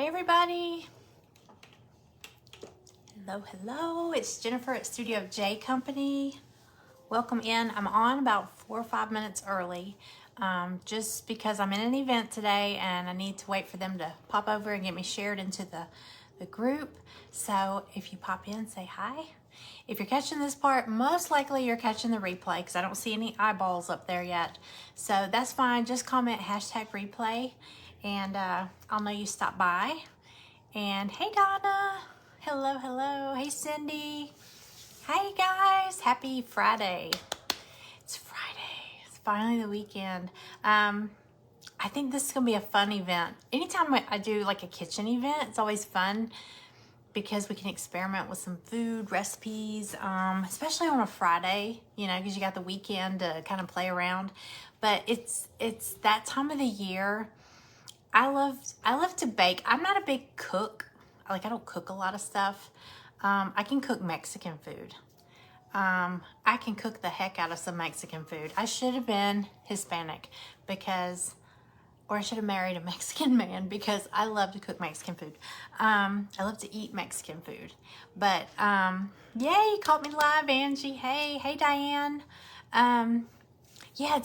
Hey everybody. Hello. It's Jennifer at Studio J Company. Welcome in. I'm on about 4 or 5 minutes early, just because I'm in an event today and I need to wait for them to pop over and get me shared into the group. So if you pop in, say hi. If you're catching this part, most likely you're catching the replay because I don't see any eyeballs up there yet. So that's fine. Just comment #replay and I'll know you stopped by. And hey Donna. Hello. Hey Cindy. Hey guys. Happy Friday. It's Friday. It's finally the weekend. I think this is going to be a fun event. Anytime I do like a kitchen event, it's always fun because we can experiment with some food recipes, especially on a Friday, you know, because you got the weekend to kind of play around. But it's that time of the year. I love to bake. I'm not a big cook. Like, I don't cook a lot of stuff. I can cook Mexican food. I can cook the heck out of some Mexican food. I should have been Hispanic or I should have married a Mexican man because I love to cook Mexican food. I love to eat Mexican food. But, yay, you caught me live, Angie. Hey, Diane. Yeah,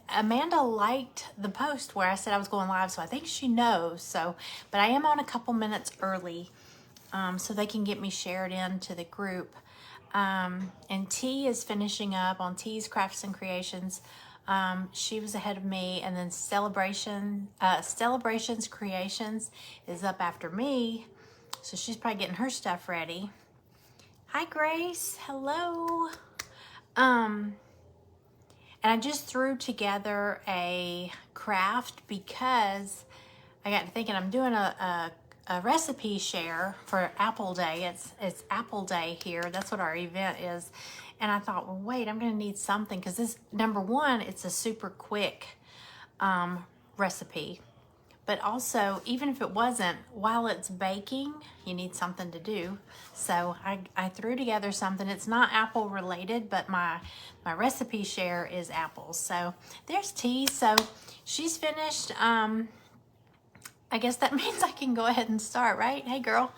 Amanda liked the post where I said I was going live, so I think she knows. So, but I am on a couple minutes early, so they can get me shared into the group. And T is finishing up on T's Crafts and Creations. She was ahead of me, and then Stellabrations Creations is up after me, so she's probably getting her stuff ready. Hi, Grace. Hello. And I just threw together a craft because I got to thinking I'm doing a recipe share for Apple Day. It's Apple Day here. That's what our event is. And I thought, well, wait, I'm going to need something because this, number one, it's a super quick recipe. But also, even if it wasn't, while it's baking, you need something to do. So I threw together something. It's not apple related, but my recipe share is apples. So there's T. So she's finished. I guess that means I can go ahead and start, right? Hey, girl.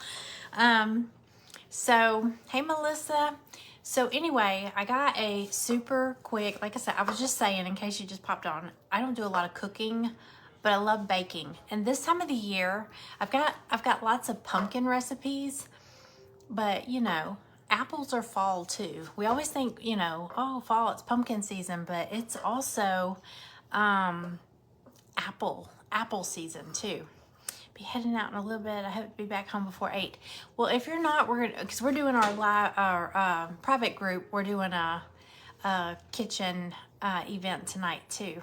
So, hey, Melissa. So anyway, I got a super quick, like I said, I was just saying, in case you just popped on, I don't do a lot of cooking, but I love baking. And this time of the year, I've got lots of pumpkin recipes, but you know, apples are fall too. We always think, you know, oh, fall, it's pumpkin season, but it's also apple season too. Be heading out in a little bit. I hope to be back home before 8. Well, if you're not, because we're doing our private group, we're doing a kitchen event tonight too,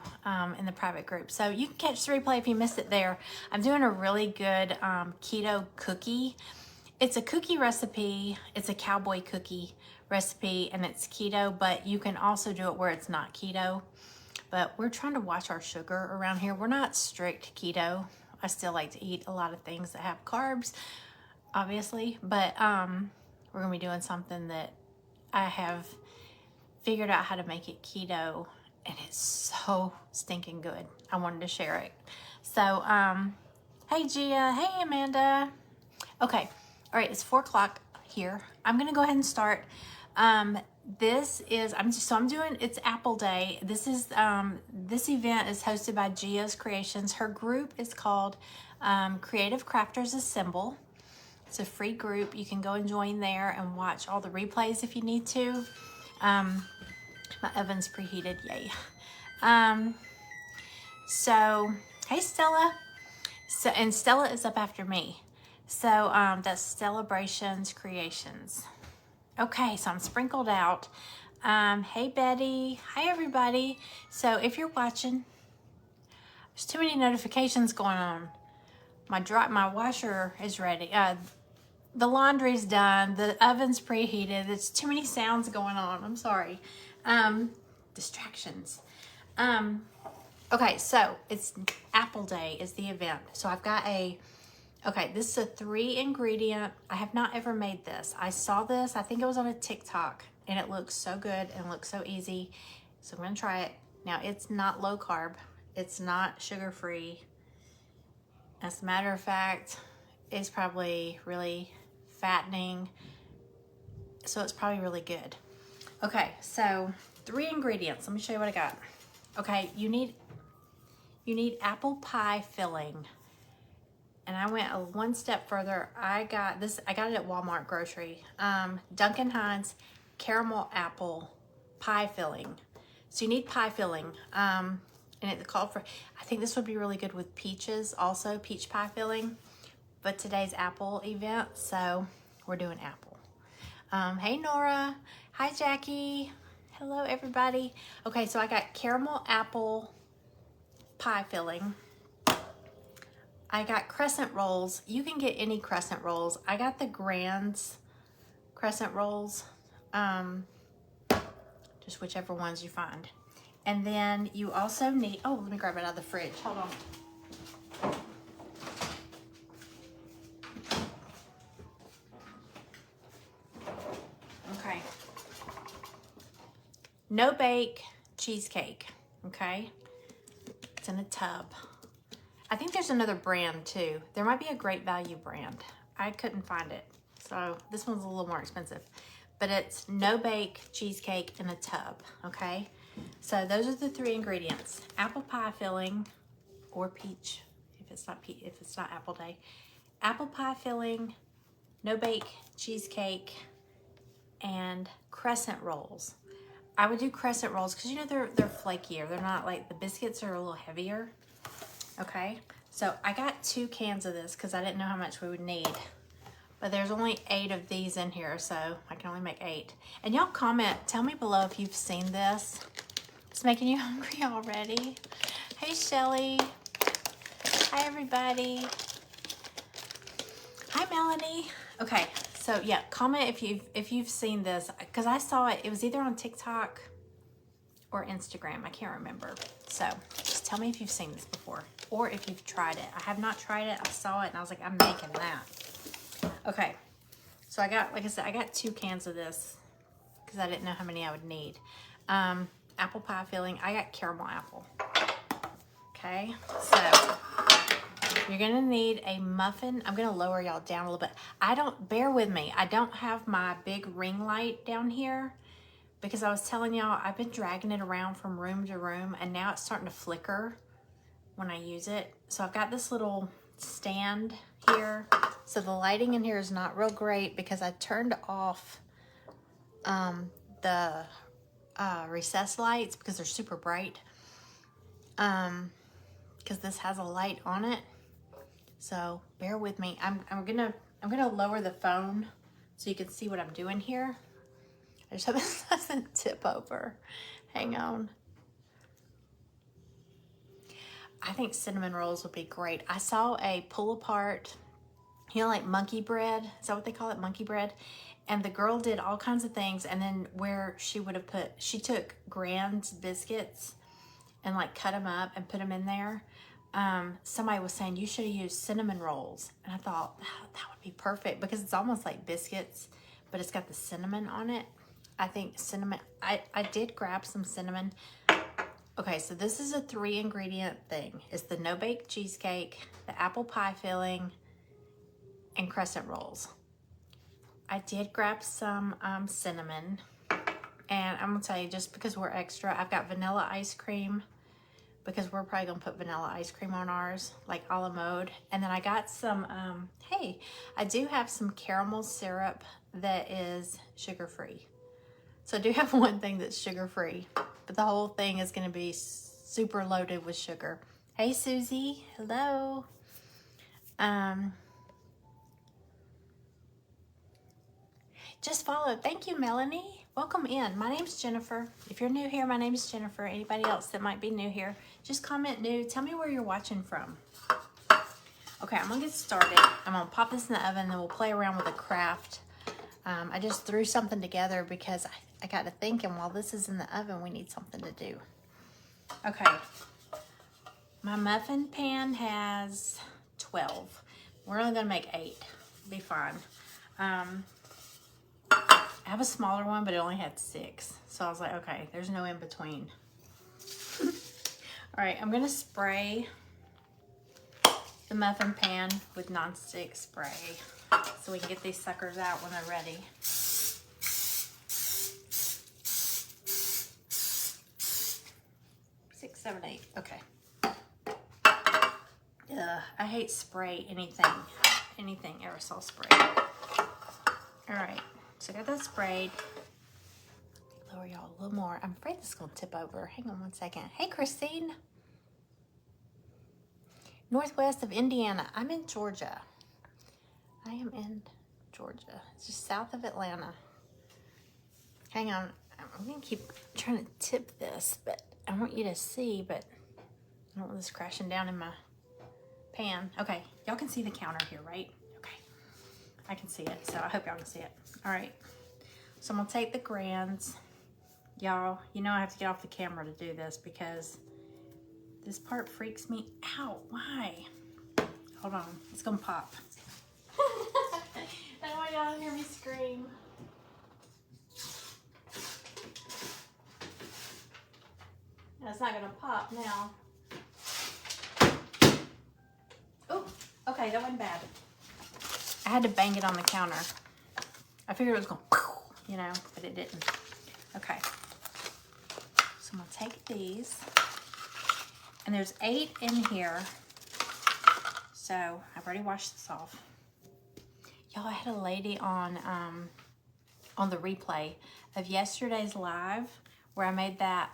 in the private group. So you can catch the replay if you missed it there. I'm doing a really good keto cookie. It's a cookie recipe. It's a cowboy cookie recipe, and it's keto, but you can also do it where it's not keto. But we're trying to watch our sugar around here. We're not strict keto. I still like to eat a lot of things that have carbs, obviously, but we're gonna be doing something that I have figured out how to make it keto, and it's so stinking good. I wanted to share it. So, hey Gia, hey Amanda. Okay, all right, it's 4 o'clock here. I'm gonna go ahead and start. I'm doing, it's Apple Day. This event is hosted by Gia's Creations. Her group is called Creative Crafters Assemble. It's a free group. You can go and join there and watch all the replays if you need to. My oven's preheated, yay. So, hey Stella. And Stella is up after me. So, that's Stellabrations Creations. Okay, so I'm sprinkled out. Hey Betty. Hi everybody. So if you're watching, there's too many notifications going on. My washer is ready. The laundry's done. The oven's preheated. There's too many sounds going on. I'm sorry. Distractions. Okay, so it's Apple Day is the event. So I've got this is a 3 ingredient. I have not ever made this. I saw this, I think it was on a TikTok, and it looks so good and looks so easy. So I'm gonna try it. Now it's not low carb. It's not sugar free. As a matter of fact, is probably really fattening. So it's probably really good. Okay, so 3 ingredients. Let me show you what I got. Okay, you need apple pie filling. And I went one step further. I got it at Walmart grocery. Duncan Hines caramel apple pie filling. So you need pie filling. And it called for, I think this would be really good with peaches, also peach pie filling. But today's apple event, so we're doing apple. Hey Nora, hi Jackie, hello everybody. Okay, so I got caramel apple pie filling. I got crescent rolls. You can get any crescent rolls. I got the Grand's crescent rolls, just whichever ones you find. And then you also need, oh, let me grab it out of the fridge. Hold on. Okay. No bake cheesecake, okay? It's in a tub. I think there's another brand too. There might be a Great Value brand. I couldn't find it. So this one's a little more expensive. But it's no bake cheesecake in a tub, okay? So those are the 3 ingredients. Apple pie filling or peach, if it's not apple day. Apple pie filling, no bake cheesecake, and crescent rolls. I would do crescent rolls because you know they're flakier. They're not like, the biscuits are a little heavier. Okay, so I got 2 cans of this because I didn't know how much we would need. But there's only 8 of these in here, so I can only make 8. And y'all comment, tell me below if you've seen this. It's making you hungry already. Hey Shelly. Hi everybody. Hi Melanie. Okay, so yeah, comment if you've seen this, because I saw it. It was either on TikTok or Instagram. I can't remember. So just tell me if you've seen this before or if you've tried it. I have not tried it. I saw it and I was like, I'm making that. Okay. So I got, like I said, I got 2 cans of this because I didn't know how many I would need. Apple pie filling. I got caramel apple. Okay. So you're going to need a muffin. I'm going to lower y'all down a little bit. Bear with me. I don't have my big ring light down here, because I was telling y'all, I've been dragging it around from room to room and now it's starting to flicker when I use it. So I've got this little stand here. So the lighting in here is not real great because I turned off the recessed lights because they're super bright. Because this has a light on it. So bear with me. I'm gonna lower the phone so you can see what I'm doing here. I just hope this doesn't tip over. Hang on. I think cinnamon rolls would be great. I saw a pull apart, you know, like monkey bread. Is that what they call it? Monkey bread. And the girl did all kinds of things. And then where she would have she took Grand's biscuits and like cut them up and put them in there. Somebody was saying you should have used cinnamon rolls. And I thought that would be perfect because it's almost like biscuits, but it's got the cinnamon on it. I think cinnamon, I did grab some cinnamon. Okay, so this is a 3 ingredient thing. It's the no bake cheesecake, the apple pie filling, and crescent rolls. I did grab some cinnamon, and I'm gonna tell you, just because we're extra, I've got vanilla ice cream because we're probably gonna put vanilla ice cream on ours, like a la mode. And then I got some, hey, I do have some caramel syrup that is sugar-free. So I do have one thing that's sugar-free, but the whole thing is going to be super loaded with sugar. Hey, Susie. Hello. Just follow. Thank you, Melanie. Welcome in. My name's Jennifer. If you're new here, my name is Jennifer. Anybody else that might be new here, just comment new. Tell me where you're watching from. Okay, I'm going to get started. I'm going to pop this in the oven, and then we'll play around with a craft. I just threw something together because I got to thinking while this is in the oven, we need something to do. Okay. My muffin pan has 12. We're only going to make 8. Be fine. I have a smaller one, but it only had 6. So I was like, okay, there's no in between. All right, I'm going to spray the muffin pan with nonstick spray so we can get these suckers out when they're ready. 6, 7, 8. Okay. I hate spray anything aerosol spray. All right, so I got that sprayed. Lower y'all a little more. I'm afraid this is gonna tip over. Hang on one second. Hey, Christine. Northwest of Indiana. I'm in Georgia. I am in Georgia. It's just south of Atlanta. Hang on. I'm gonna keep trying to tip this, but I want you to see, but I don't want this crashing down in my pan. Okay, y'all can see the counter here, right? Okay, I can see it, so I hope y'all can see it. All right, so I'm gonna take the grands. Y'all, you know I have to get off the camera to do this because this part freaks me out. Why? Hold on, it's gonna pop. I don't want y'all to hear me scream. It's not gonna pop now. Oh, okay, that wasn't bad. I had to bang it on the counter. I figured it was going, you know, but it didn't. Okay. So I'm gonna take these, and there's 8 in here. So I've already washed this off. Y'all, I had a lady on the replay of yesterday's live where I made that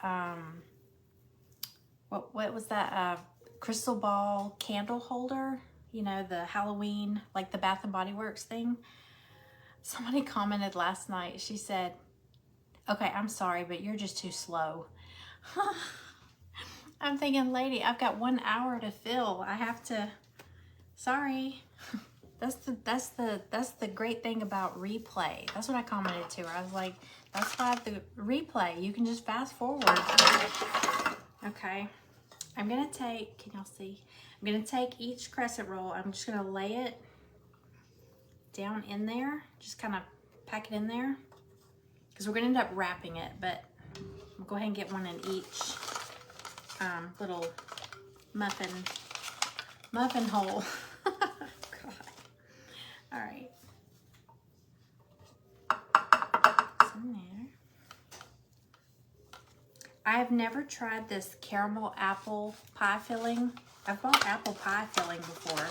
what was that crystal ball candle holder, you know, the Halloween, like the Bath and Body Works thing. Somebody commented last night, she said, okay, I'm sorry, but you're just too slow. I'm thinking, lady, I've got 1 hour to fill. I have to, sorry. That's the great thing about replay. That's what I commented to her. I was like, that's why the replay, you can just fast forward. Okay, I'm gonna take, can y'all see? I'm gonna take each crescent roll. I'm just gonna lay it down in there. Just kind of pack it in there because we're gonna end up wrapping it, but I'll go ahead and get one in each little muffin hole. God. All right. Some there. I've never tried this caramel apple pie filling. I've bought apple pie filling before,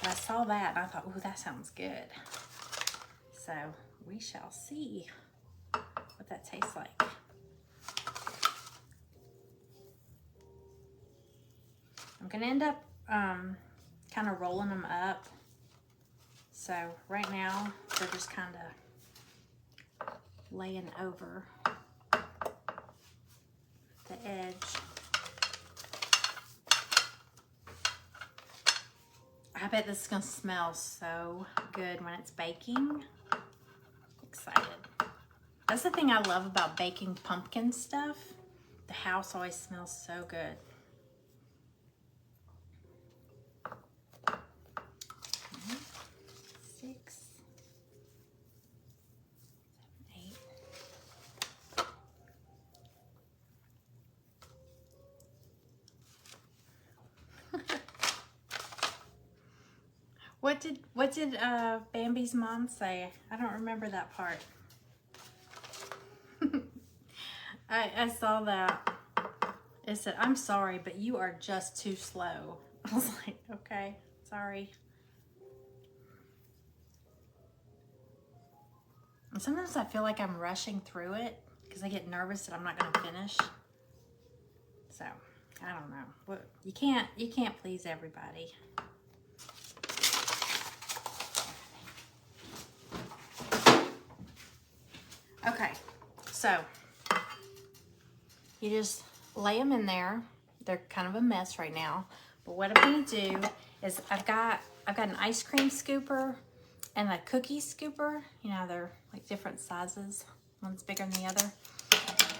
but I saw that and I thought, ooh, that sounds good. So we shall see what that tastes like. I'm gonna end up kind of rolling them up. So right now they're just kind of laying over the edge. I bet this is gonna smell so good when it's baking. Excited. That's the thing I love about baking pumpkin stuff. The house always smells so good. Okay. 6, 7, 8. What did Bambi's mom say? I don't remember that part. I saw that. It said, I'm sorry, but you are just too slow. I was like, okay, sorry. And sometimes I feel like I'm rushing through it because I get nervous that I'm not going to finish. So, I don't know. You can't please everybody. Okay, so you just lay them in there. They're kind of a mess right now, but what I'm gonna do is I've got an ice cream scooper and a cookie scooper. You know, they're like different sizes. One's bigger than the other.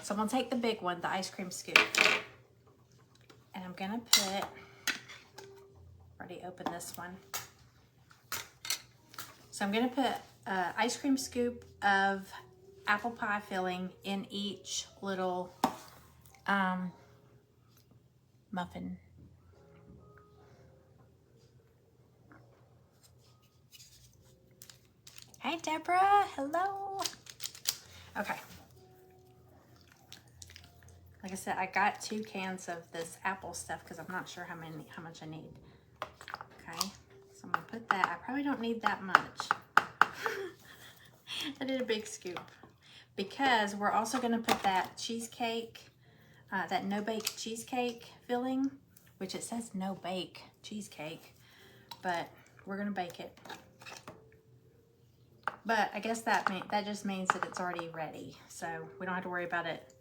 So I'm gonna take the big one, the ice cream scoop, and I'm gonna put, already opened this one. So I'm gonna put an ice cream scoop of apple pie filling in each little muffin Hey, Deborah. Hello. Okay. Like I said, I got 2 cans of this apple stuff because I'm not sure how much I need. Okay. So I'm going to put that. I probably don't need that much. I did a big scoop because we're also going to put that cheesecake, that no-bake cheesecake filling, which it says no-bake cheesecake, but we're going to bake it. But I guess that just means that it's already ready, so we don't have to worry about it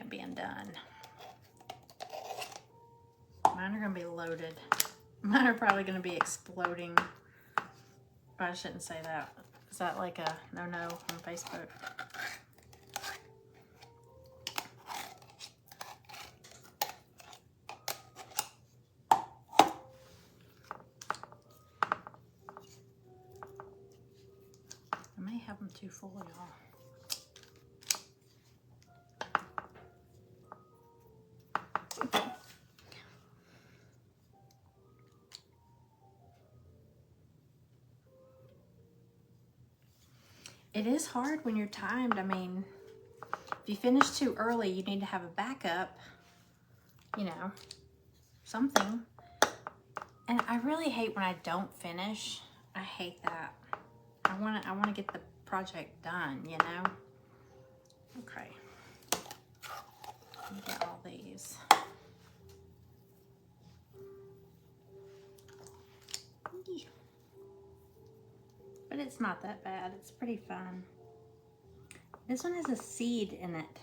being done. Mine are going to be loaded. Mine are probably going to be exploding. But I shouldn't say that. Is that like a no-no on Facebook? I may have them too full, y'all. It is hard when you're timed. I mean, if you finish too early, you need to have a backup, you know, something. And I really hate when I don't finish. I hate that. I want to get the project done, you know. Okay. Let me get all these. But it's not that bad. It's pretty fun. This one has a seed in it.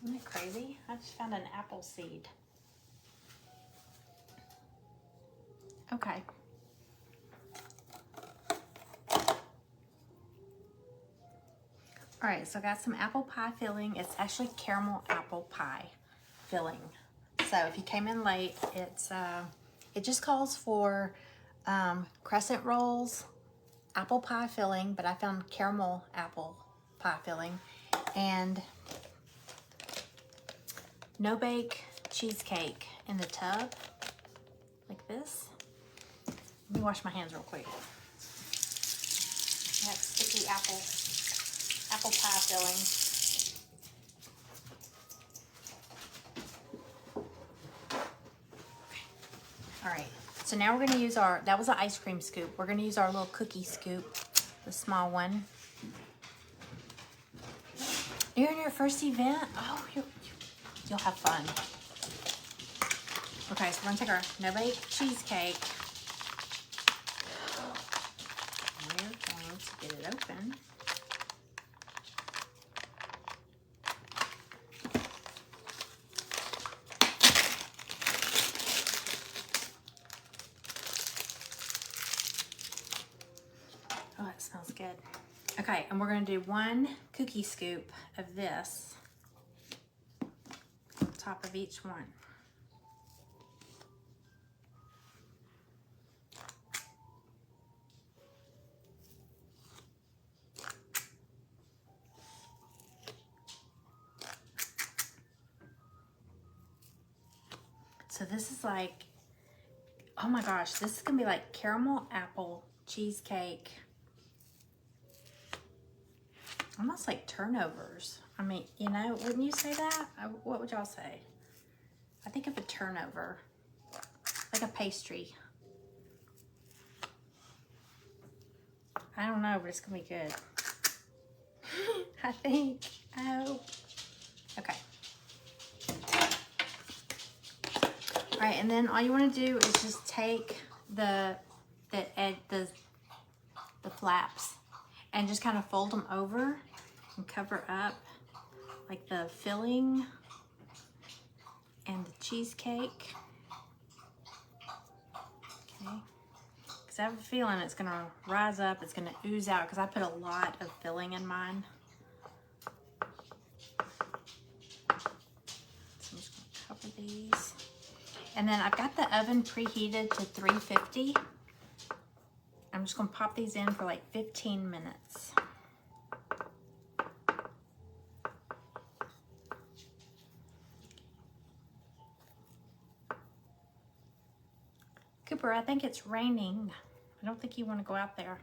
Isn't that crazy? I just found an apple seed. Okay. All right, so I got some apple pie filling. It's actually caramel apple pie filling. So if you came in late, it just calls for crescent rolls, apple pie filling, but I found caramel apple pie filling, and no-bake cheesecake in the tub, like this. Let me wash my hands real quick. I have sticky apple pie filling. All right, so now we're gonna use that was an ice cream scoop. We're gonna use our little cookie scoop, the small one. You're in your first event? Oh, you'll have fun. Okay, so we're gonna take our no-bake cheesecake. We're going to get it open. Oh, it smells good. Okay, and we're gonna do 1 cookie scoop of this on top of each one. So this is like, oh my gosh, this is gonna be like caramel apple cheesecake. Almost like turnovers. I mean, you know, wouldn't you say that? What would y'all say? I think of a turnover, like a pastry. I don't know, but it's gonna be good. I think. I hope. Okay. All right, and then all you want to do is just take the flaps and just kind of fold them over and cover up like the filling and the cheesecake. Okay. Because I have a feeling it's going to rise up, it's going to ooze out because I put a lot of filling in mine. So I'm just going to cover these. And then I've got the oven preheated to 350. I'm just going to pop these in for like 15 minutes. Cooper, I think it's raining. I don't think you want to go out there.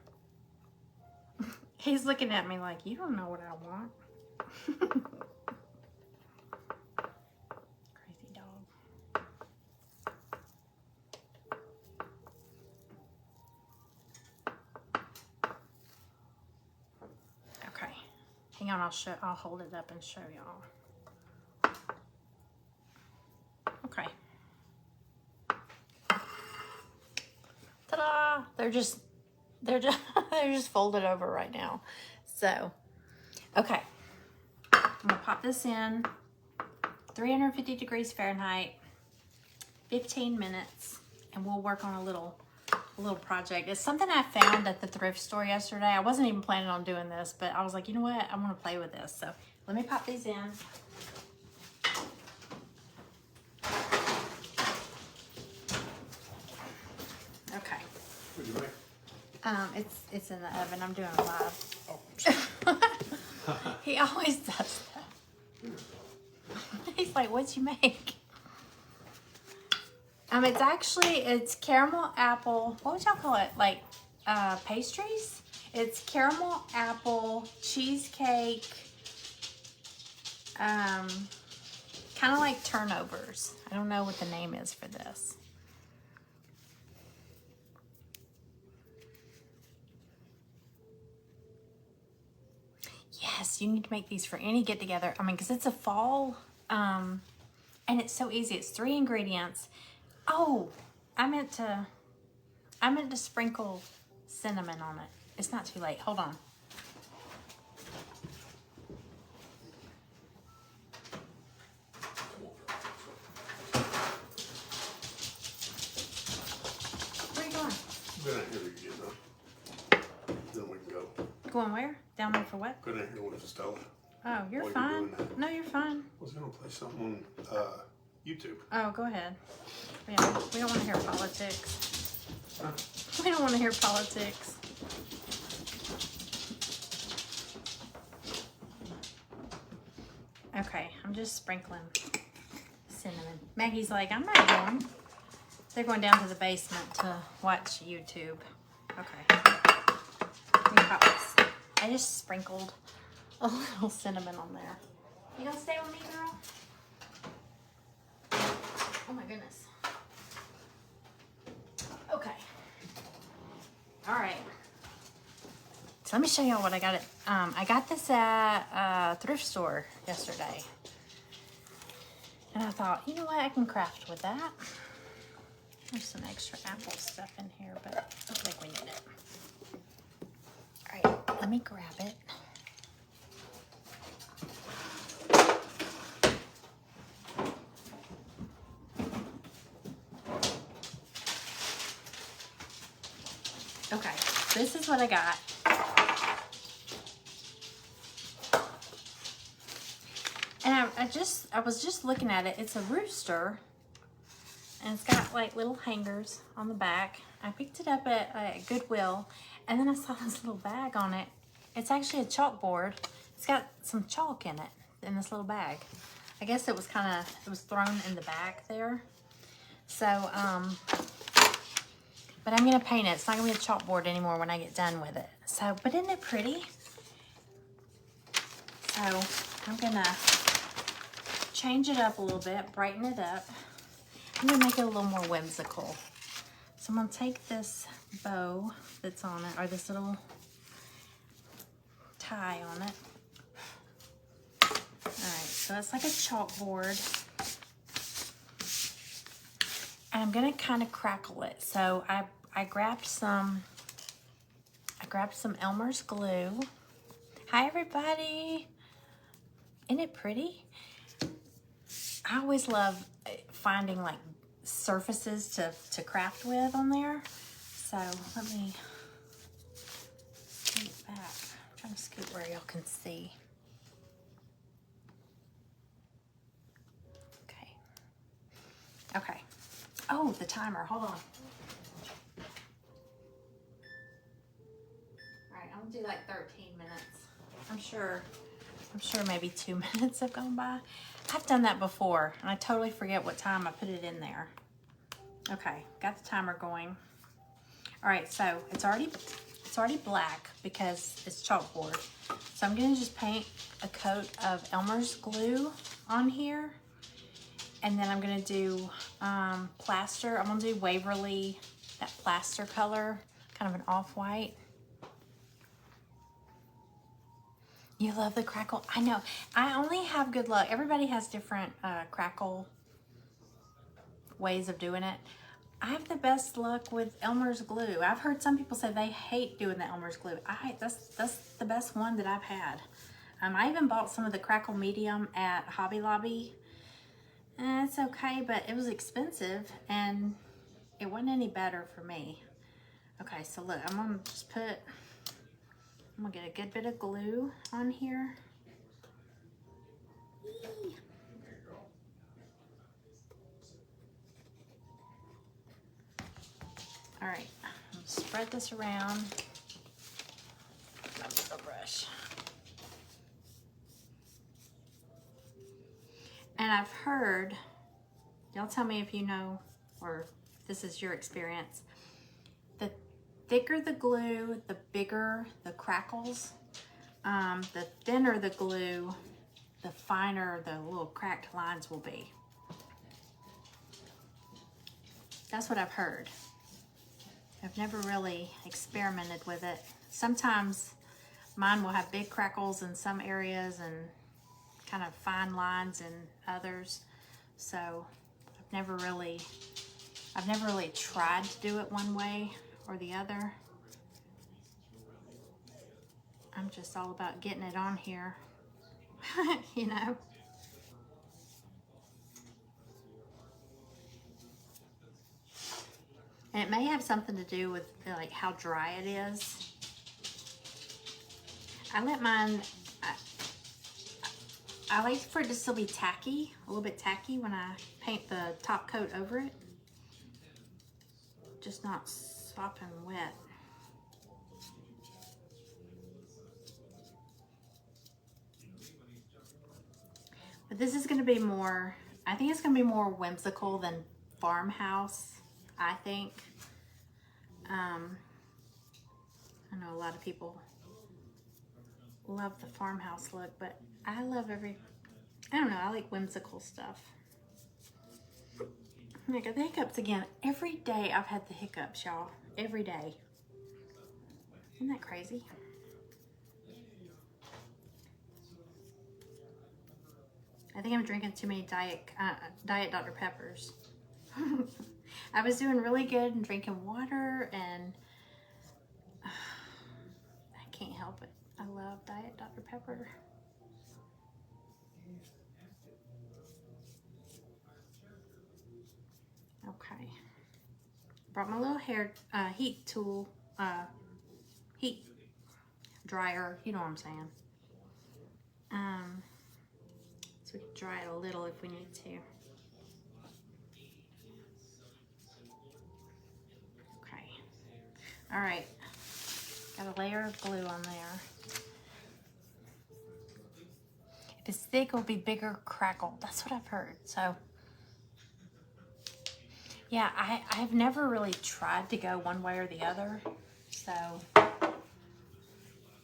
He's looking at me like, you don't know what I want. Crazy dog. Okay. Hang on, I'll hold it up and show y'all. Okay. Ta-da! They're just they're just folded over right now. So, okay. I'm gonna pop this in 350 degrees Fahrenheit, 15 minutes, and we'll work on a little project. It's something I found at the thrift store yesterday. I wasn't even planning on doing this, but I was like, you know what? I want to play with this. So let me pop these in. Okay. What'd you make? It's in the oven. I'm doing it live. Oh. He always does that. He's like, what'd you make? It's caramel apple. What would y'all call it? Like pastries? It's caramel apple cheesecake. Kind of like turnovers. I don't know what the name is for this. Yes, you need to make these for any get together. I mean, because it's a fall, and it's so easy. It's 3 ingredients. Oh, I meant to sprinkle cinnamon on it. It's not too late. Hold on. Where are you going? Go down here to get them. Then we can go. Going where? Down there for what? Go down here with Stella. Oh, you're While you're fine. doing that. No, you're fine. I was gonna play something on YouTube. Oh, go ahead. Yeah, we don't want to hear politics. Huh? We don't want to hear politics. Okay, I'm just sprinkling cinnamon. Maggie's like, I'm not going. They're going down to the basement to watch YouTube. Okay. Let me pop this. I just sprinkled a little cinnamon on there. You gonna stay with me, girl? Oh my goodness. Okay. All right. So let me show y'all what I got. I got this at a thrift store yesterday. And I thought, you know what? I can craft with that. There's some extra apple stuff in here, but I don't think we need it. All right, let me grab it. Okay, this is what I got. And I was just looking at it. It's a rooster, and it's got like little hangers on the back. I picked it up at Goodwill, and then I saw this little bag on it. It's actually a chalkboard. It's got some chalk in it, in this little bag. I guess it was thrown in the back there. So, but I'm gonna paint it. It's not gonna be a chalkboard anymore when I get done with it. So, but isn't it pretty? So, I'm gonna change it up a little bit, brighten it up. I'm gonna make it a little more whimsical. So I'm gonna take this bow that's on it, or this little tie on it. All right, so it's like a chalkboard. And I'm gonna kind of crackle it. So I grabbed some Elmer's glue. Hi everybody. Isn't it pretty? I always love finding like surfaces to craft with on there. So let me scoot back. I'm trying to scoot where y'all can see. Okay. Okay. Oh, the timer. Hold on. All right, I'm gonna do like 13 minutes. I'm sure maybe 2 minutes have gone by. I've done that before, and I totally forget what time I put it in there. Okay, got the timer going. All right, so it's already it's already black because it's chalkboard. So I'm gonna just paint a coat of Elmer's glue on here. And then I'm gonna do plaster. I'm gonna do Waverly, that plaster color, kind of an off-white. You love the crackle? I know. I only have good luck. Everybody has different crackle ways of doing it. I have the best luck with Elmer's glue. I've heard some people say they hate doing the Elmer's glue. That's the best one that I've had. I even bought some of the crackle medium at Hobby Lobby. It's okay, but it was expensive and it wasn't any better for me. Okay, so look, I'm gonna get a good bit of glue on here. Eee. All right, I'm gonna spread this around. A brush. And I've heard, y'all tell me if you know or this is your experience, the thicker the glue, the bigger the crackles. The thinner the glue, the finer the little cracked lines will be. That's what I've heard. I've never really experimented with it. Sometimes mine will have big crackles in some areas and kind of fine lines in others. So I've never really tried to do it one way or the other. I'm just all about getting it on here, you know. And it may have something to do with like how dry it is. I let mine, I like for it to still be tacky, a little bit tacky when I paint the top coat over it. Just not sopping wet. But this is gonna be more, I think it's gonna be more whimsical than farmhouse, I think. I know a lot of people love the farmhouse look, but I love I don't know, I like whimsical stuff. I got the hiccups again. Every day I've had the hiccups, y'all. Every day. Isn't that crazy? I think I'm drinking too many Diet Dr. Peppers. I was doing really good and drinking water, and I can't help it. I love Diet Dr. Pepper. Okay. Brought my little hair heat tool, heat dryer, you know what I'm saying. So we can dry it a little if we need to. Okay. All right. Got a layer of glue on there. If it's thick, it'll be bigger crackle. That's what I've heard. So, yeah, I've never really tried to go one way or the other. So,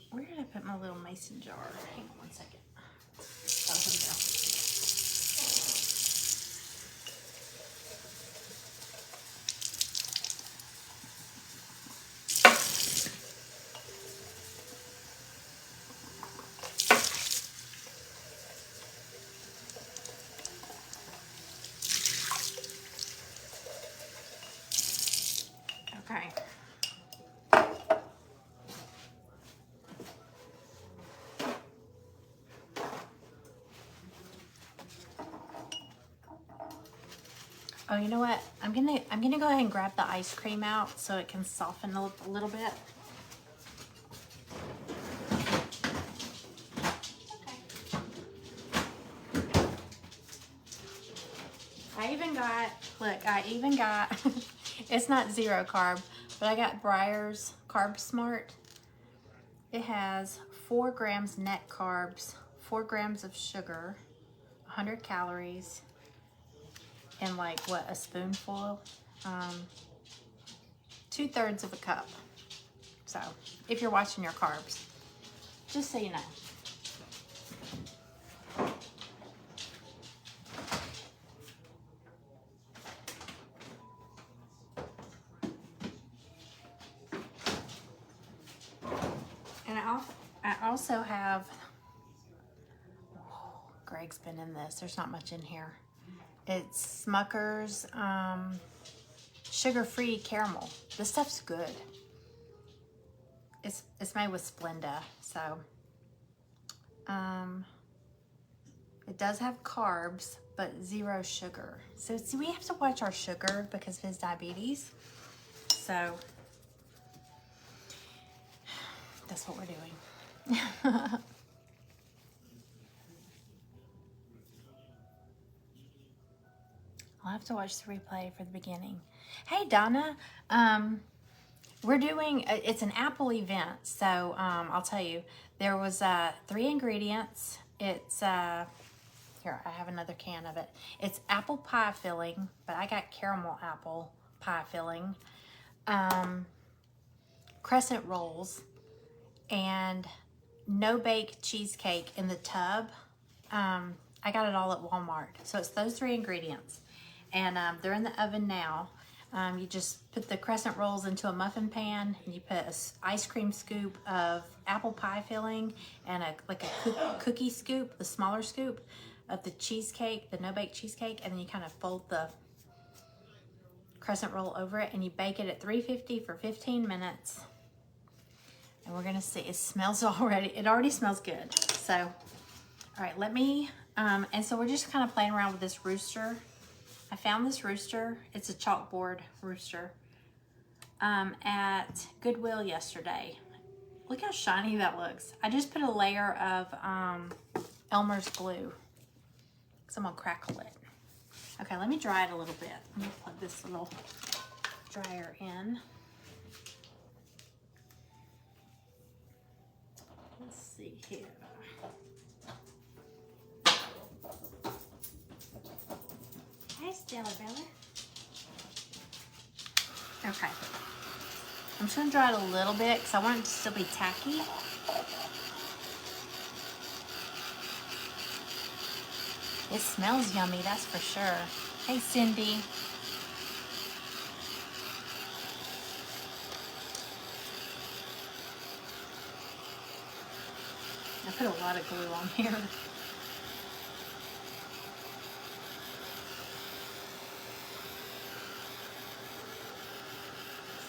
where did I put my little mason jar? Hang on one second. Oh, here we go. Okay. Oh, you know what? I'm gonna go ahead and grab the ice cream out so it can soften a little bit. I even got, it's not zero carb, but I got Breyer's Carb Smart. It has 4 grams net carbs, 4 grams of sugar, 100 calories, and like what, a spoonful? 2/3 of a cup. So if you're watching your carbs, just so you know. And I also have, Greg's been in this. There's not much in here. It's Smucker's sugar-free caramel. This stuff's good. It's made with Splenda, so it does have carbs, but 0 sugar. So see, we have to watch our sugar because of his diabetes. So that's what we're doing. I'll have to watch the replay for the beginning. Hey, Donna. We're doing, it's an apple event. So I'll tell you, there was 3 ingredients. It's, here, I have another can of it. It's apple pie filling, but I got caramel apple pie filling. Crescent rolls and no-bake cheesecake in the tub. I got it all at Walmart. So it's those 3 ingredients. And they're in the oven now. You just put the crescent rolls into a muffin pan, and you put an ice cream scoop of apple pie filling and like a cookie scoop, the smaller scoop of the cheesecake, the no-bake cheesecake, and then you kind of fold the crescent roll over it, and you bake it at 350 for 15 minutes. And we're gonna see, it smells already, it already smells good. So, all right, let me, and so we're just kind of playing around with this rooster. I found this rooster. It's a chalkboard rooster at Goodwill yesterday. Look how shiny that looks. I just put a layer of Elmer's glue. So I'm gonna crackle it. Okay, let me dry it a little bit. I'm gonna plug this little dryer in. Let's see here. Hi, Stellabella. Okay. I'm just gonna dry it a little bit because I want it to still be tacky. It smells yummy, that's for sure. Hey, Cindy. I put a lot of glue on here.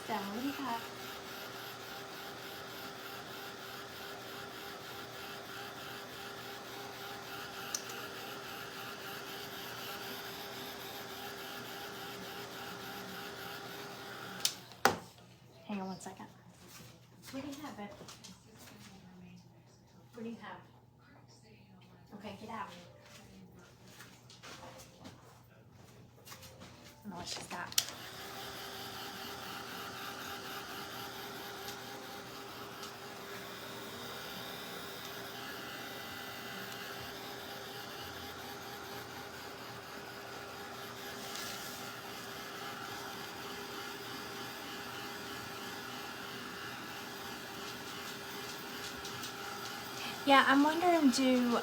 Stella, what do you got? Hang on one second. Where do you have it? What do you have? Okay, get out. I don't know what she's got. Yeah, I'm wondering, do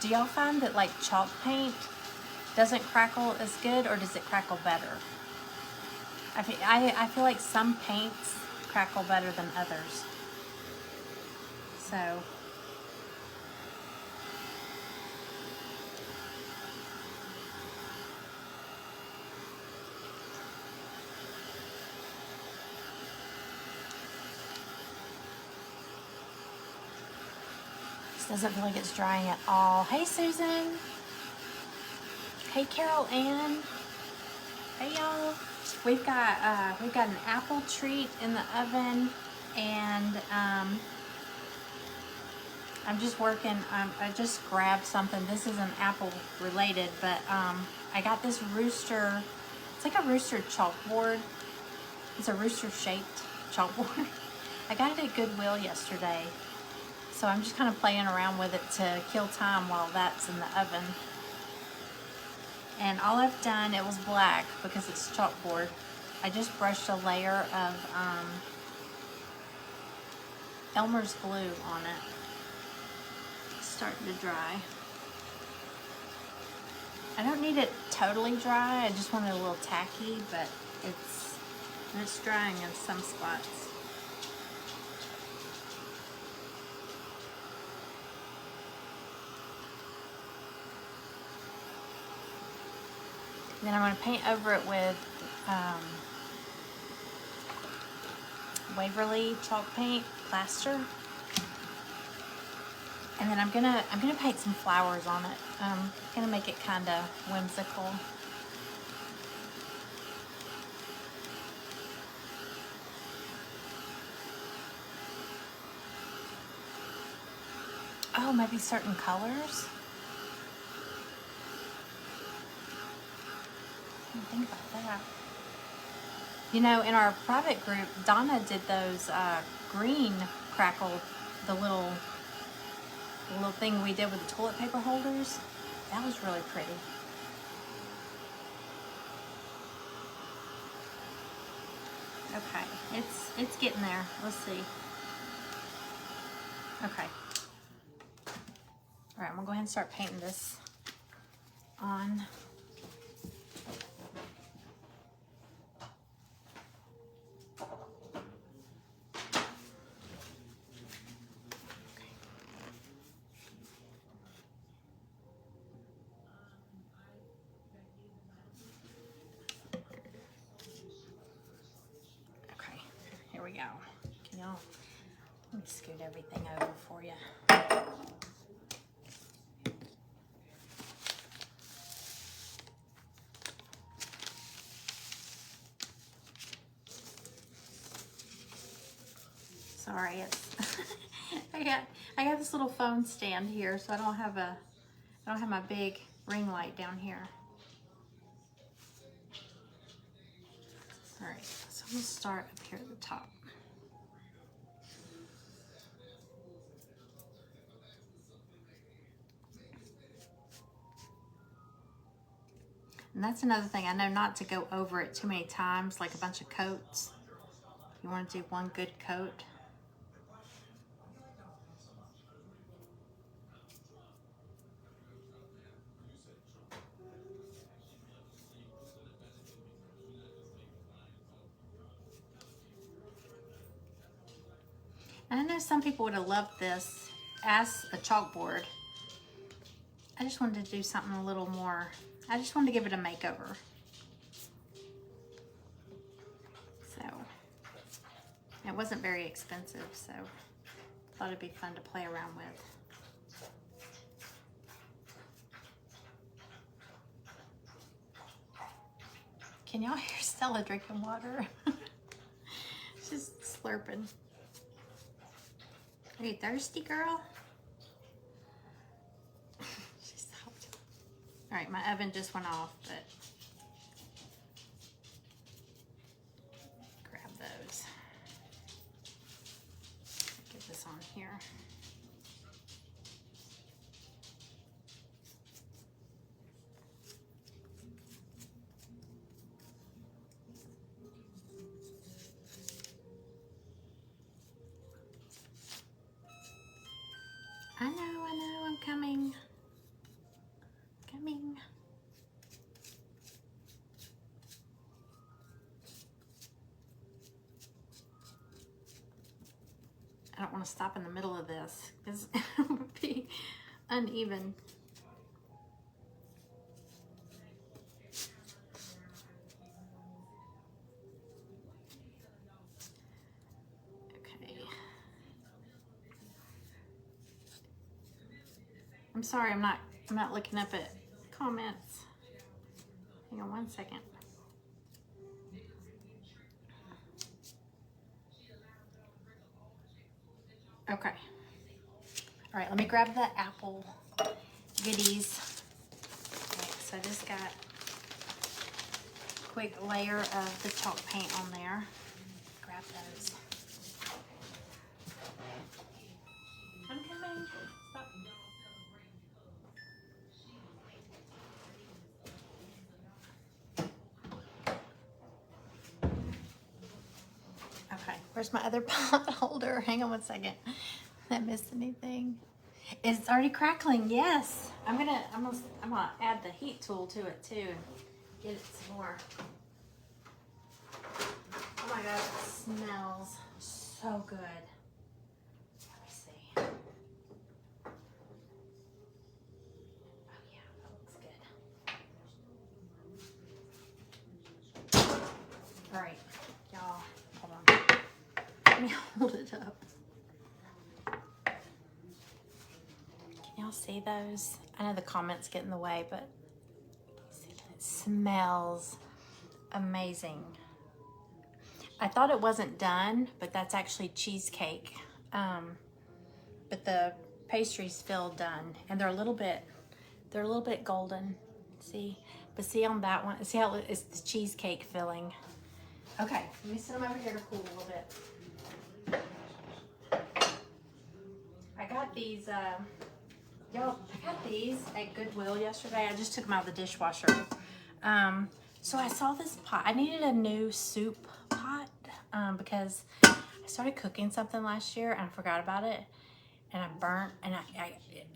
y'all find that like chalk paint doesn't crackle as good, or does it crackle better? I feel like some paints crackle better than others. So this doesn't feel like it's drying at all. Hey, Susan. Hey, Carol Ann. Hey, y'all. We've got an apple treat in the oven, and I'm just working. I just grabbed something. This isn't apple related, but I got this rooster. It's like a rooster chalkboard. It's a rooster shaped chalkboard. I got it at Goodwill yesterday, so I'm just kind of playing around with it to kill time while that's in the oven. And all I've done, it was black because it's chalkboard. I just brushed a layer of Elmer's glue on it. It's starting to dry. I don't need it totally dry. I just want it a little tacky, but it's drying in some spots. Then I'm going to paint over it with Waverly chalk paint plaster, and then I'm gonna paint some flowers on it. I'm gonna make it kind of whimsical. Oh, maybe certain colors. I didn't think about that. You know, in our private group, Donna did those green crackle, the little thing we did with the toilet paper holders. That was really pretty. Okay, it's getting there. Let's see. Okay. All right, I'm gonna go ahead and start painting this on. Okay, here we go. Can y'all, let me scoot everything over for you. Sorry, it's I got this little phone stand here, so I don't have my big ring light down here. All right, so I'm gonna start up here at the top. And that's another thing, I know not to go over it too many times, like a bunch of coats. You want to do one good coat. And I know some people would have loved this as a chalkboard. I just wanted to do something a little more, I just wanted to give it a makeover. So, it wasn't very expensive, so I thought it'd be fun to play around with. Can y'all hear Stella drinking water? She's slurping. Are you thirsty, girl? She stopped. All right, my oven just went off, but grab those. Get this on here. I know, I'm coming. Coming. I don't want to stop in the middle of this because it would be uneven. Okay. I'm sorry, I'm not looking up at comments. Hang on one second. Okay. All right, let me grab the apple goodies. Okay, so I just got a quick layer of the chalk paint on there. Grab those. I'm coming. Stop. Okay, Where's my other pot holder? Hang on one second. Did I miss anything? It's already crackling. Yes. I'm gonna add the heat tool to it too and get it some more. Oh my gosh, it smells so good. Let me see. Oh yeah, that looks good. All right, y'all, hold on. Let me hold it up. Can y'all see those? I know the comments get in the way, but it smells amazing. I thought it wasn't done, but that's actually cheesecake. But the pastries feel done, and they're a little bit golden. See, but see on that one, see how it's the cheesecake filling. Okay, let me set them over here to cool a little bit. I got these, y'all. I got these at Goodwill yesterday. I just took them out of the dishwasher. So I saw this pot. I needed a new soup pot because I started cooking something last year and I forgot about it, and I burnt, and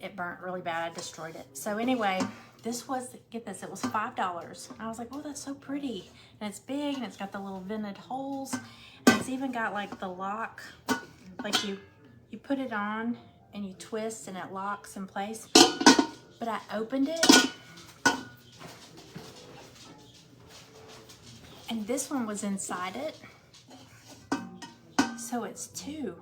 it burnt really bad. I destroyed it. So anyway, this was, get this, it was $5. I was like, oh, that's so pretty, and it's big, and it's got the little vented holes, and it's even got like the lock, like you put it on and you twist and it locks in place. But I opened it, and this one was inside it. So it's two.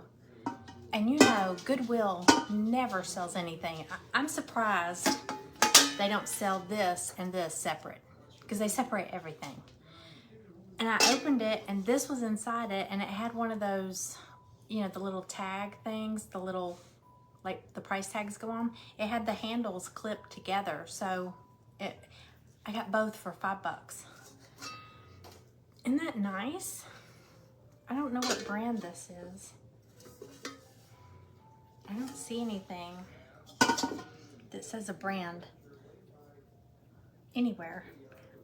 And you know, Goodwill never sells anything. I'm surprised they don't sell this and this separate, because they separate everything. And I opened it, and this was inside it, and it had one of those, you know, the little tag things, the little, like the price tags go on. It had the handles clipped together. So I got both for $5. Isn't that nice? I don't know what brand this is. I don't see anything that says a brand anywhere,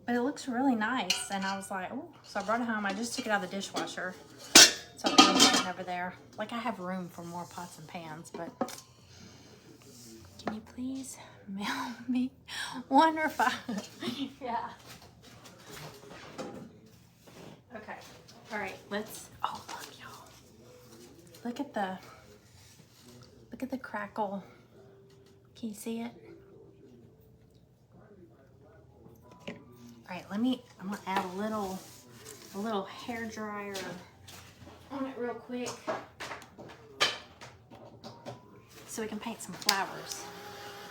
but it looks really nice. And I was like, oh, so I brought it home. I just took it out of the dishwasher. So I'm sitting over there. Like, I have room for more pots and pans, but can you please mail me 1 or 5? Yeah. Okay. All right, let's, oh, look, y'all. Look at the crackle. Can you see it? All right, I'm gonna add a little hair dryer on it real quick so we can paint some flowers.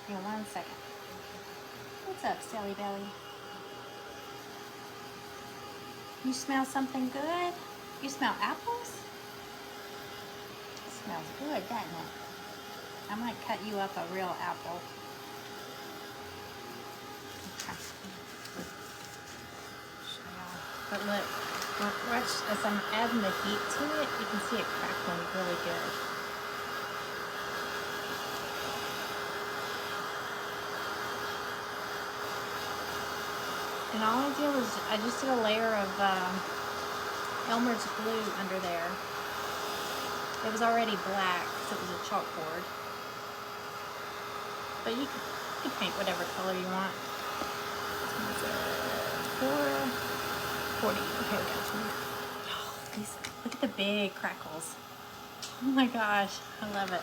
Hang on 1 second. What's up, Sally Belly? You smell something good? You smell apples? It smells good, doesn't it? I might cut you up a real apple. Okay. But look, watch as I'm adding the heat to it, you can see it crackling really good. And all I did was, I just did a layer of Elmer's glue under there. It was already black because it was a chalkboard. But you can paint whatever color you want. $4.40. Okay, we got some. Oh, look at the big crackles. Oh my gosh, I love it.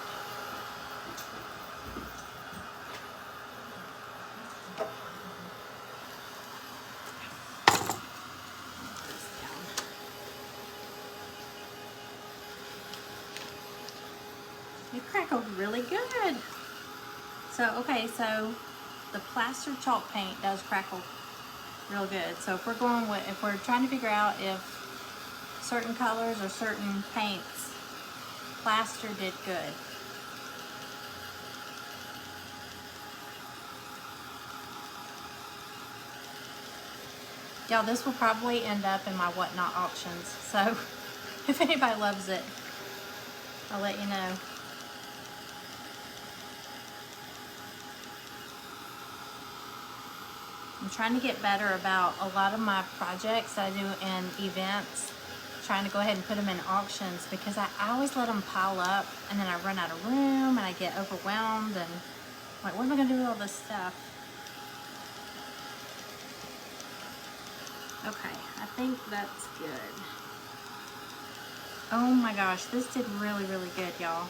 It crackled really good. So, okay, so the plaster chalk paint does crackle real good. So if we're trying to figure out if certain colors or certain paints, plaster did good. Y'all, this will probably end up in my whatnot auctions. So if anybody loves it, I'll let you know. I'm trying to get better about a lot of my projects that I do in events, trying to go ahead and put them in auctions because I always let them pile up and then I run out of room and I get overwhelmed and like, what am I gonna do with all this stuff? Okay, I think that's good. Oh my gosh, this did really, really good, y'all.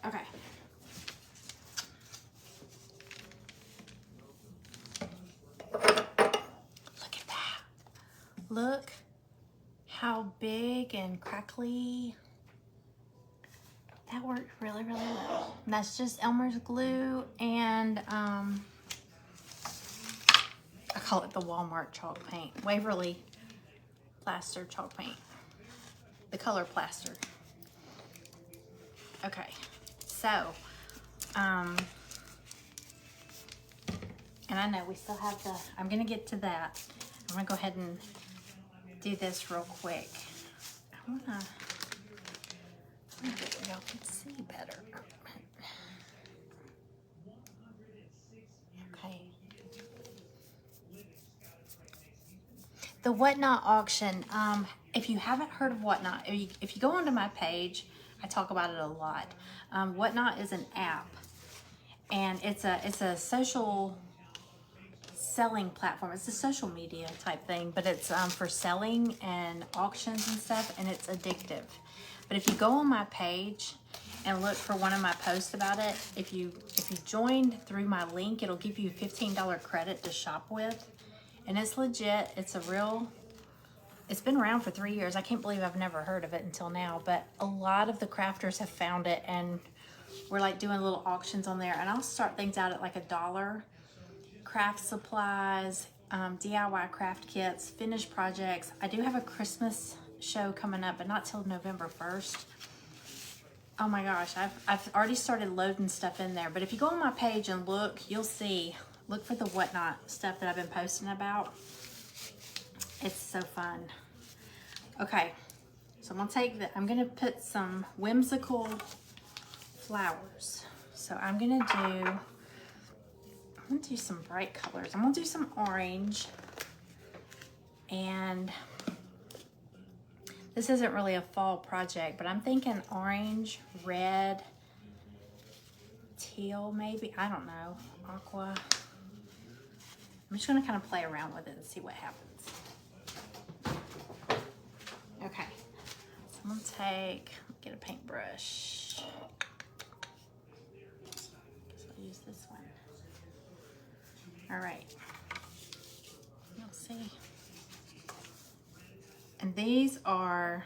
Okay. Look at that. Look how big and crackly. That worked really, really well. And that's just Elmer's glue and I call it the Walmart chalk paint. Waverly plaster chalk paint. The color plaster. Okay, so, and I know we still have the, I'm gonna get to that. I'm gonna go ahead and do this real quick. I wanna get where y'all can see better. Okay. The Whatnot auction, if you haven't heard of Whatnot, if you go onto my page, I talk about it a lot. Whatnot is an app, and it's a social selling platform. It's a social media type thing, but it's for selling and auctions and stuff, and it's addictive. But if you go on my page and look for one of my posts about it, if you join through my link, it'll give you $15 credit to shop with. And it's legit. It's been around for 3 years. I can't believe I've never heard of it until now, but a lot of the crafters have found it, and we're like doing little auctions on there. And I'll start things out at like $1. Craft supplies, DIY craft kits, finished projects. I do have a Christmas show coming up, but not till November 1st. Oh my gosh, I've already started loading stuff in there. But if you go on my page and look, you'll see. Look for the Whatnot stuff that I've been posting about. It's so fun. Okay, so I'm gonna put some whimsical flowers. So I'm gonna do some bright colors. I'm gonna do some orange, and this isn't really a fall project, but I'm thinking orange, red, teal maybe, I don't know, aqua. I'm just gonna kind of play around with it and see what happens. Okay, so I'm gonna get a paintbrush. Guess I'll use this one. All right, you'll see. And these are,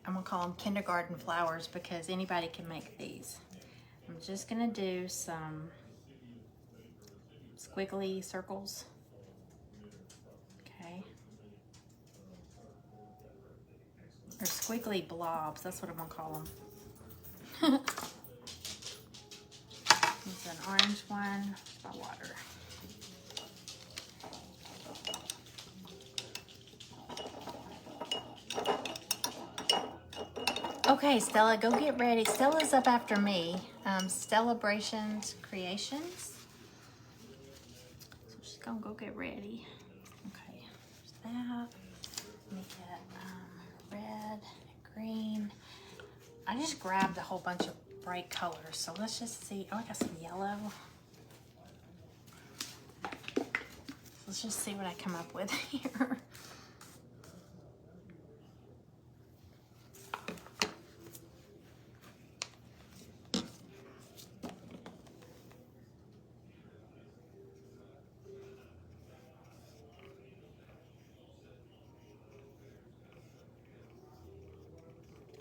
I'm gonna call them kindergarten flowers because anybody can make these. I'm just gonna do some squiggly circles. Okay. Or squiggly blobs, that's what I'm gonna call them. It's an orange one by water. Okay, Stella, go get ready. Stella's up after me. Stellabrations Creations. So she's gonna go get ready. Okay, there's that. Let me get red, green. I just grabbed a whole bunch of bright colors, so let's just see. Oh, I got some yellow. Let's just see what I come up with here.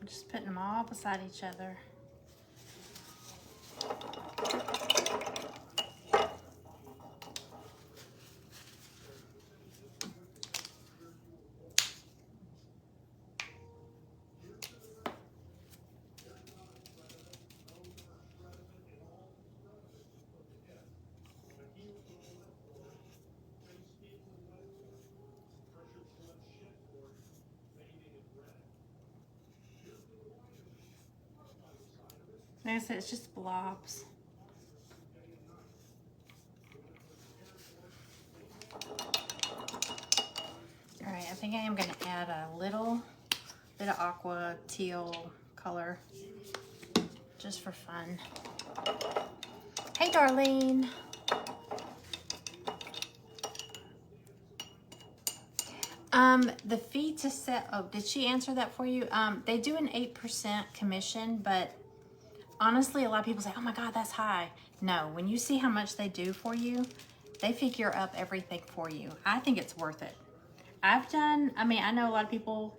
I'm just putting them all beside each other. Like I said, it's just blobs. All right, I think I am going to add a little bit of aqua teal color just for fun. Hey, Darlene. The fee to set, oh, did she answer that for you? They do an 8% commission, but honestly, a lot of people say, oh my God, that's high. No, when you see how much they do for you, they figure up everything for you. I think it's worth it. I know a lot of people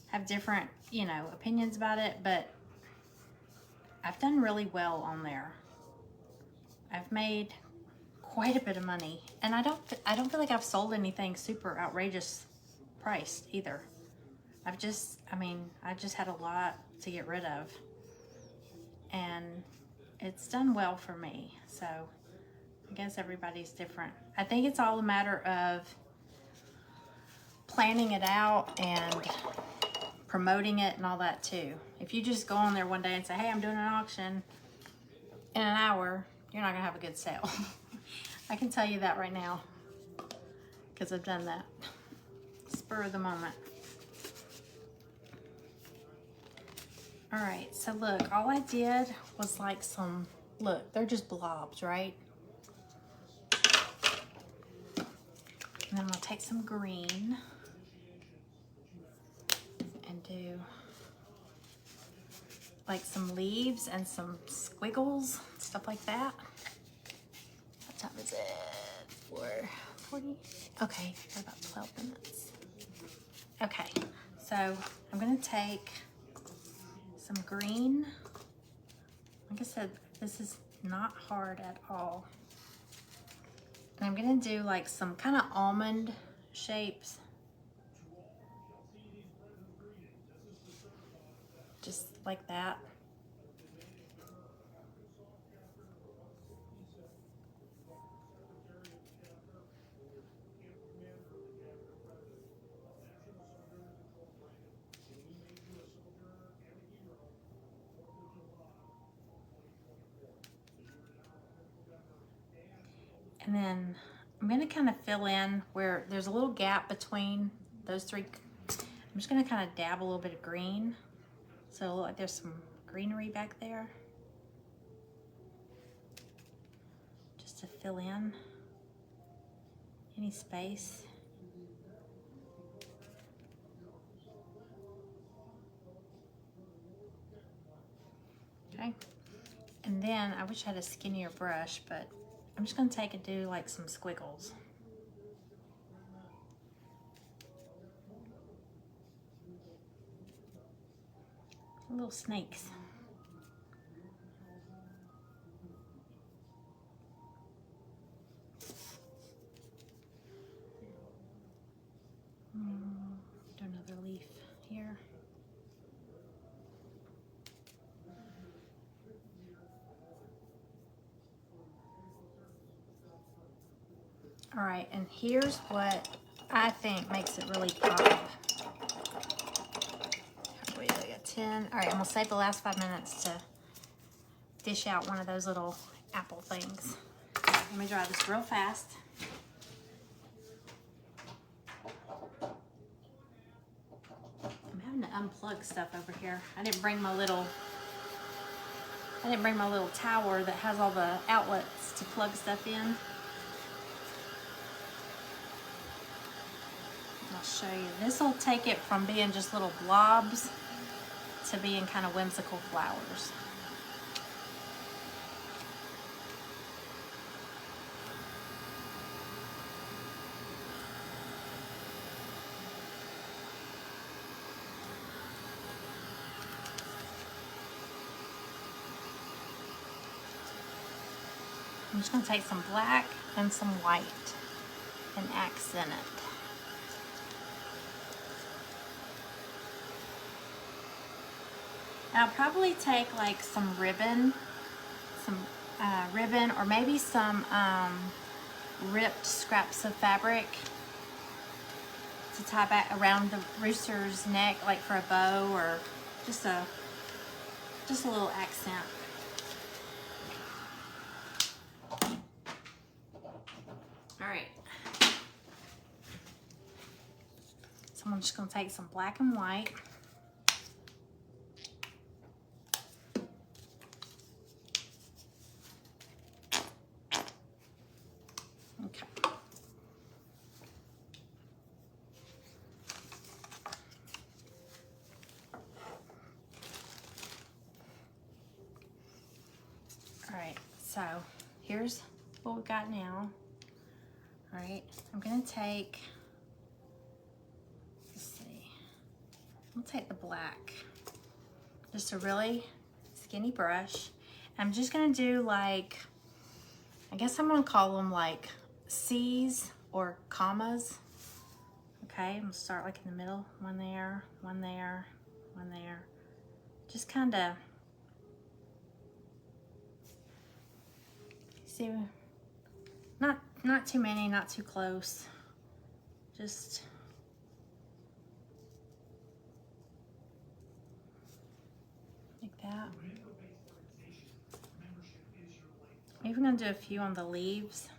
have different, opinions about it, but I've done really well on there. I've made quite a bit of money, and I don't feel like I've sold anything super outrageous priced either. I just had a lot to get rid of, and it's done well for me. So I guess everybody's different. I think it's all a matter of planning it out and promoting it and all that too. If you just go on there one day and say, hey, I'm doing an auction in an hour, you're not gonna have a good sale. I can tell you that right now, because I've done that. Spur of the moment. All right, so look, all I did was like look, they're just blobs, right? And then I'm gonna take some green and do like some leaves and some squiggles, stuff like that. What time is it? 4:40? Okay, got about 12 minutes. Okay, so I'm gonna take some green. Like I said, this is not hard at all. And I'm gonna do like some kind of almond shapes. Just like that. And then I'm gonna kind of fill in where there's a little gap between those three. I'm just gonna kind of dab a little bit of green. So it'll look like there's some greenery back there. Just to fill in any space. Okay. And then I wish I had a skinnier brush, but I'm just gonna take and do like some squiggles. Little snakes. Do another leaf here. All right, and here's what I think makes it really pop. Wait, I got 10. All right, I'm gonna save the last 5 minutes to dish out one of those little apple things. Let me dry this real fast. I'm having to unplug stuff over here. I didn't bring my little tower that has all the outlets to plug stuff in. I'll show you. This will take it from being just little blobs to being kind of whimsical flowers. I'm just going to take some black and some white and accent it. I'll probably take like some ribbon or maybe some ripped scraps of fabric to tie back around the rooster's neck, like for a bow, or just a Just a little accent. All right. So I'm just gonna take some black and white. Okay. All right, so here's what we've got now. All right, I'm gonna take, let's see, I'll take the black, just a really skinny brush. I'm just gonna do like, I guess I'm gonna call them like C's or commas. Okay, I'm gonna start like in the middle, one there, one there, one there. Just kind of, see, not too many, not too close. Just like that. I'm even gonna do a few on the leaves.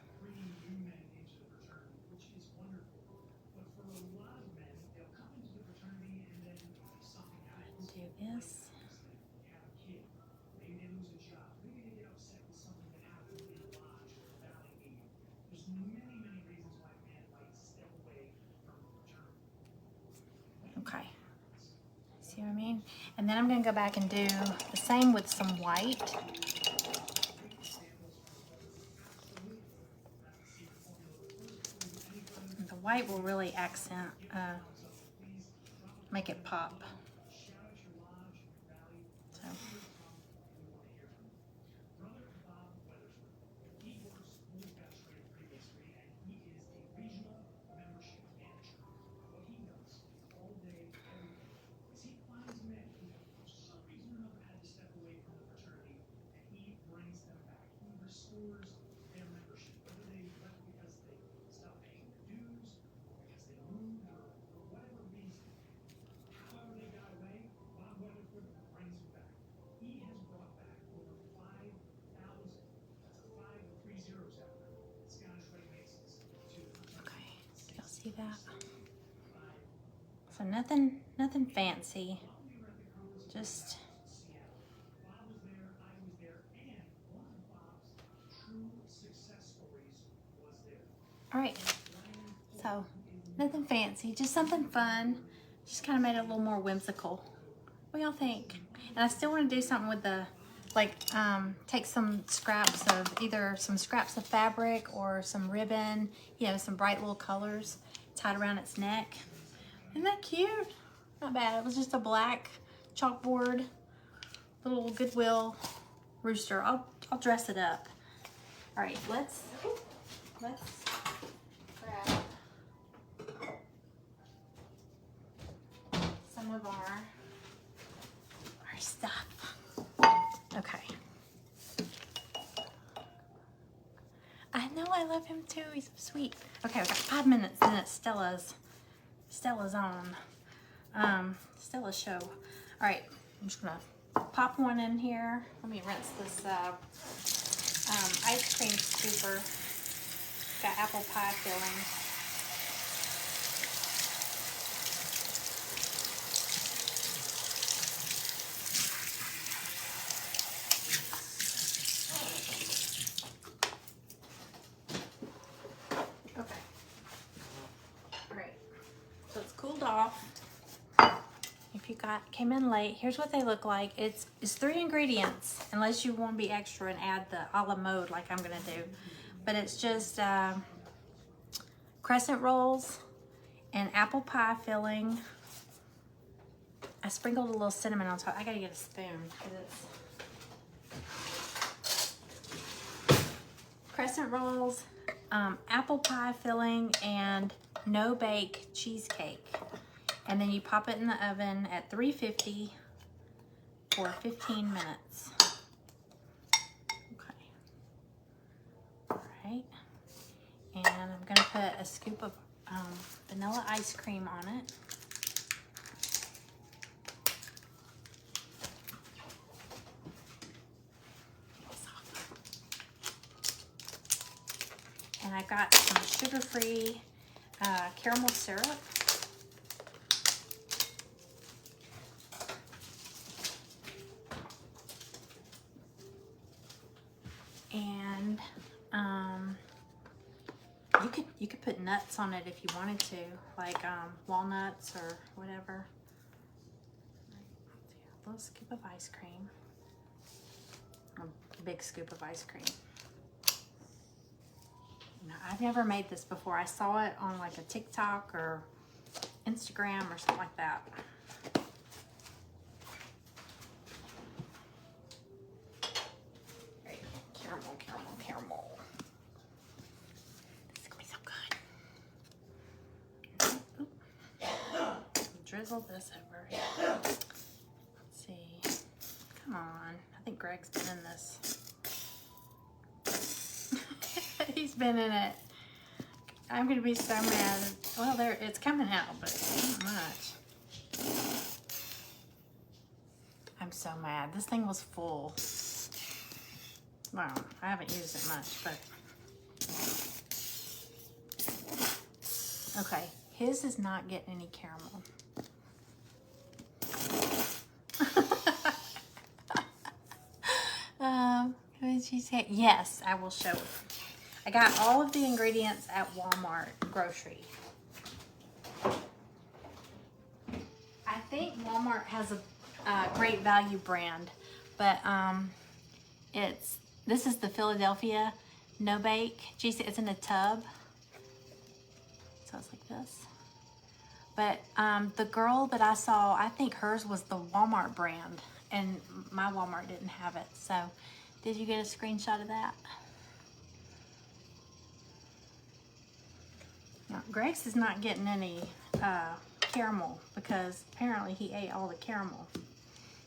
Do this. Okay, see what I mean? And then I'm gonna go back and do the same with some white. And the white will really accent, make it pop. So. Y'all see that? So nothing fancy. Just all right. So nothing fancy, just something fun. Just kind of made it a little more whimsical. What do y'all think? And I still want to do something with the, like, take some scraps of either some scraps of fabric or some ribbon, you know, some bright little colors tied around its neck. Isn't that cute? Not bad. It was just a black chalkboard, little Goodwill rooster. I'll dress it up. All right, let's grab some of our stuff. Okay. I know, I love him too. He's so sweet. Okay, we've got 5 minutes, and it's Stella's on. Stella's show. All right, I'm just gonna pop one in here. Let me rinse this ice cream scooper. Got apple pie filling. Okay. All right. So it's cooled off. If you came in late, here's what they look like. It's 3 ingredients, unless you want to be extra and add the a la mode like I'm gonna do. But it's just crescent rolls and apple pie filling. I sprinkled a little cinnamon on top. I gotta get a spoon because it's crescent rolls, apple pie filling, and no bake cheesecake. And then you pop it in the oven at 350 for 15 minutes. Okay. All right. And I'm gonna put a scoop of vanilla ice cream on it. sugar-free caramel syrup. And you could put nuts on it if you wanted to, like walnuts or whatever. A little scoop of ice cream. A big scoop of ice cream. Now, I've never made this before. I saw it on like a TikTok or Instagram or something like that. Caramel, caramel, caramel. This is gonna be so good. Drizzle this over here. Let's see. Come on. I think Greg's been in this. He's been in it. I'm gonna be so mad. Well, there it's coming out, but not much. I'm so mad. This thing was full. Well, I haven't used it much, but okay. His is not getting any caramel. Who did she say? Yes, I will show it. I got all of the ingredients at Walmart grocery. I think Walmart has a great value brand, but this is the Philadelphia No Bake. Geez, it's in a tub. So it's like this. But the girl that I saw, I think hers was the Walmart brand, and my Walmart didn't have it. So did you get a screenshot of that? Now, Greg's is not getting any caramel because apparently he ate all the caramel.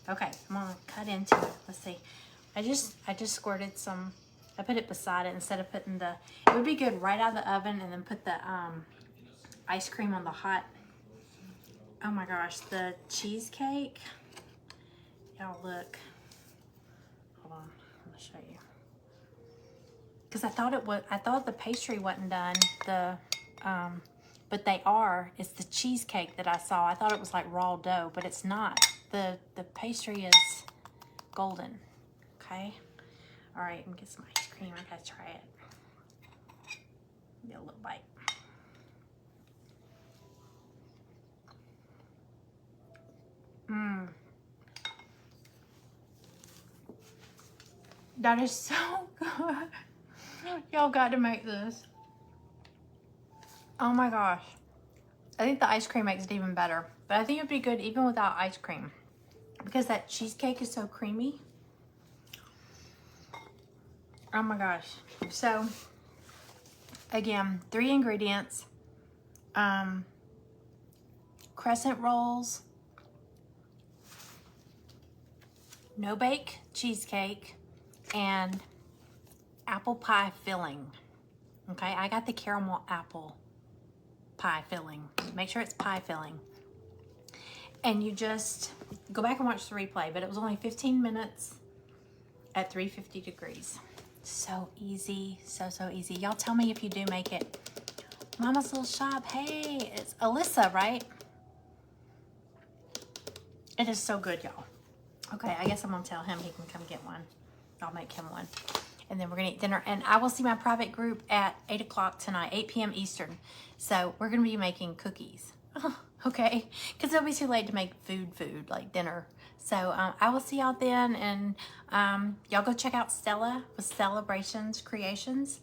Okay, I'm gonna cut into it. Let's see. I just squirted some. I put it beside it instead of putting the. It would be good right out of the oven and then put the ice cream on the hot. Oh my gosh, the cheesecake. Y'all look. Hold on, I'm gonna show you. Because I thought the pastry wasn't done. But they are. It's the cheesecake that I saw. I thought it was like raw dough, but it's not. The pastry is golden. Okay. All right, I'm gonna get some ice cream. I gotta try it. Get a little bite. Mmm. That is so good. Y'all got to make this. Oh my gosh. I think the ice cream makes it even better. But I think it'd be good even without ice cream. Because that cheesecake is so creamy. Oh my gosh. So, again, 3 ingredients. Crescent rolls. No bake cheesecake. And apple pie filling. Okay, I got the caramel apple pie filling. Make sure it's pie filling. And you just go back and watch the replay, but it was only 15 minutes at 350 degrees. So easy, so easy. Y'all tell me if you do make it. Mama's Little Shop, hey, it's Alyssa, right? It is so good, y'all. Okay, I guess I'm gonna tell him he can come get one. I'll make him one. And then we're gonna eat dinner. And I will see my private group at 8 o'clock tonight, 8 p.m. Eastern. So we're gonna be making cookies. Okay, because it'll be too late to make food, like dinner. So I will see y'all then. And y'all go check out Stella with Stellabrations Creations.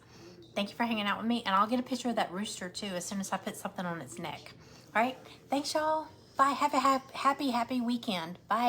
Thank you for hanging out with me. And I'll get a picture of that rooster too as soon as I put something on its neck. All right, thanks y'all. Bye, have a happy weekend. Bye.